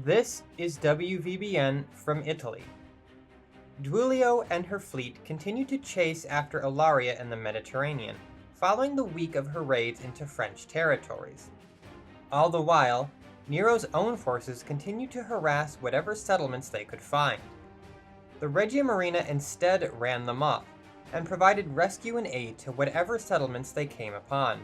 This is WVBN from Italy. Giulio and her fleet continued to chase after Ilaria in the Mediterranean, following the week of her raids into French territories. All the while, Nero's own forces continued to harass whatever settlements they could find. The Regia Marina instead ran them off, and provided rescue and aid to whatever settlements they came upon.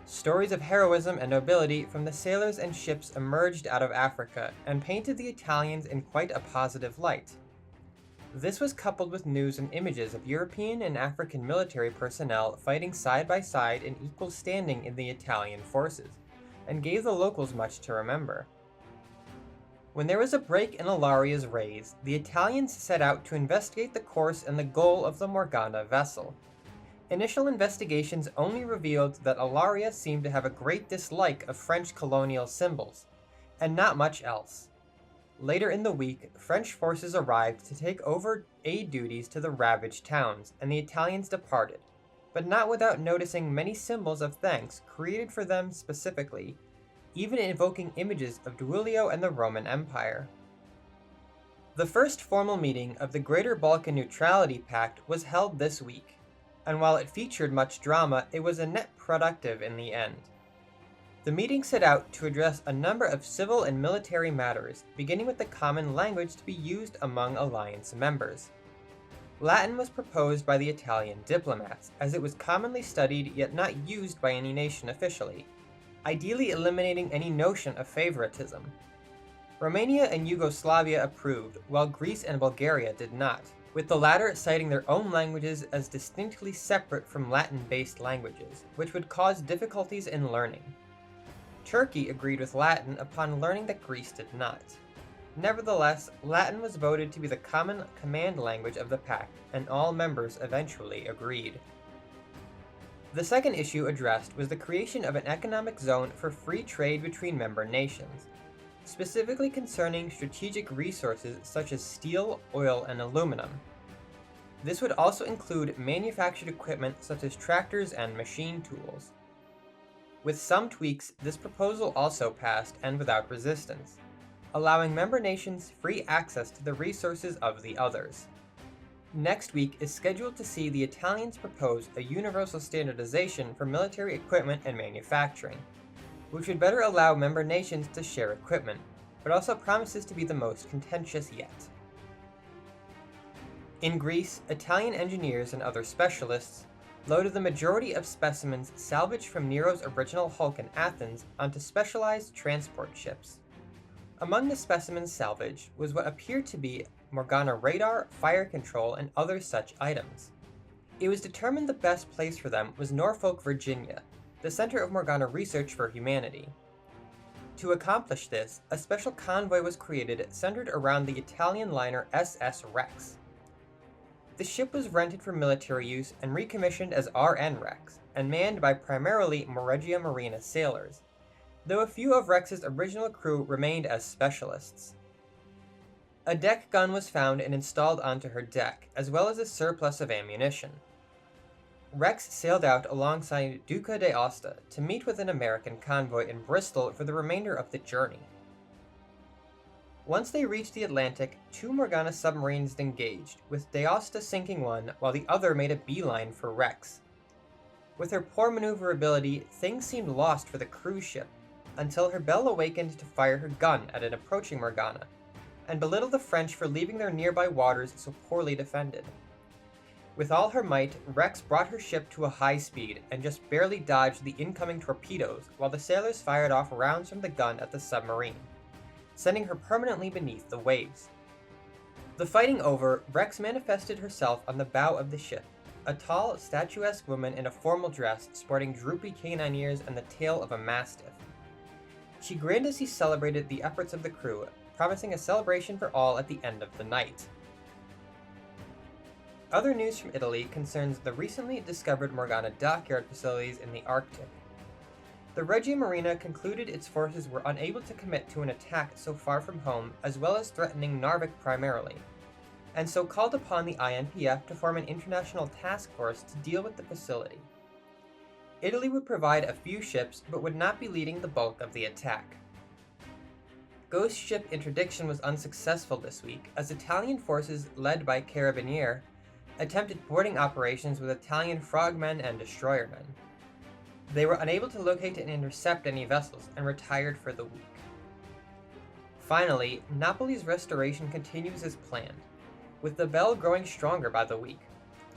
Stories of heroism and nobility from the sailors and ships emerged out of Africa and painted the Italians in quite a positive light. This was coupled with news and images of European and African military personnel fighting side by side in equal standing in the Italian forces, and gave the locals much to remember. When there was a break in Ilaria's raids, the Italians set out to investigate the course and the goal of the Morgana vessel. Initial investigations only revealed that Ilaria seemed to have a great dislike of French colonial symbols, and not much else. Later in the week, French forces arrived to take over aid duties to the ravaged towns, and the Italians departed, but not without noticing many symbols of thanks created for them specifically, even invoking images of Giulio and the Roman Empire. The first formal meeting of the Greater Balkan Neutrality Pact was held this week, and while it featured much drama, it was a net productive in the end. The meeting set out to address a number of civil and military matters, beginning with the common language to be used among alliance members. Latin was proposed by the Italian diplomats, as it was commonly studied yet not used by any nation officially, ideally eliminating any notion of favoritism. Romania and Yugoslavia approved, while Greece and Bulgaria did not, with the latter citing their own languages as distinctly separate from Latin-based languages, which would cause difficulties in learning. Turkey agreed with Latin upon learning that Greece did not. Nevertheless, Latin was voted to be the common command language of the pact, and all members eventually agreed. The second issue addressed was the creation of an economic zone for free trade between member nations, specifically concerning strategic resources such as steel, oil, and aluminum. This would also include manufactured equipment such as tractors and machine tools. With some tweaks, this proposal also passed and without resistance, allowing member nations free access to the resources of the others. Next week is scheduled to see the Italians propose a universal standardization for military equipment and manufacturing, which would better allow member nations to share equipment, but also promises to be the most contentious yet. In Greece, Italian engineers and other specialists loaded the majority of specimens salvaged from Nero's original hulk in Athens onto specialized transport ships. Among the specimens salvaged was what appeared to be Morgana radar, fire control, and other such items. It was determined the best place for them was Norfolk, Virginia, the center of Morgana research for humanity. To accomplish this, a special convoy was created centered around the Italian liner SS Rex. The ship was rented for military use and recommissioned as RN Rex, and manned by primarily Regia Marina sailors, though a few of Rex's original crew remained as specialists. A deck gun was found and installed onto her deck, as well as a surplus of ammunition. Rex sailed out alongside Duca d'Aosta to meet with an American convoy in Bristol for the remainder of the journey. Once they reached the Atlantic, two Morgana submarines engaged, with d'Aosta sinking one while the other made a beeline for Rex. With her poor maneuverability, things seemed lost for the cruise ship, until her belle awakened to fire her gun at an approaching Morgana, and belittle the French for leaving their nearby waters so poorly defended. With all her might, Rex brought her ship to a high speed and just barely dodged the incoming torpedoes while the sailors fired off rounds from the gun at the submarine, sending her permanently beneath the waves. The fighting over, Rex manifested herself on the bow of the ship, a tall, statuesque woman in a formal dress sporting droopy canine ears and the tail of a mastiff. She grinned as he celebrated the efforts of the crew, promising a celebration for all at the end of the night. Other news from Italy concerns the recently discovered Morgana dockyard facilities in the Arctic. The Regia Marina concluded its forces were unable to commit to an attack so far from home, as well as threatening Narvik primarily, and so called upon the INPF to form an international task force to deal with the facility. Italy would provide a few ships, but would not be leading the bulk of the attack. Ghost ship interdiction was unsuccessful this week, as Italian forces led by Carabinieri attempted boarding operations with Italian frogmen and destroyermen. They were unable to locate and intercept any vessels, and retired for the week. Finally, Napoli's restoration continues as planned, with the Belle growing stronger by the week.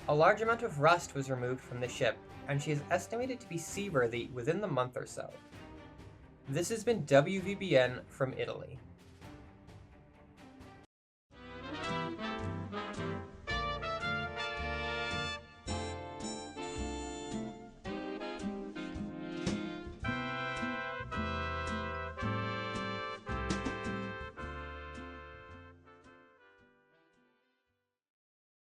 A large amount of rust was removed from the ship, and she is estimated to be seaworthy within the month or so. This has been WVBN from Italy.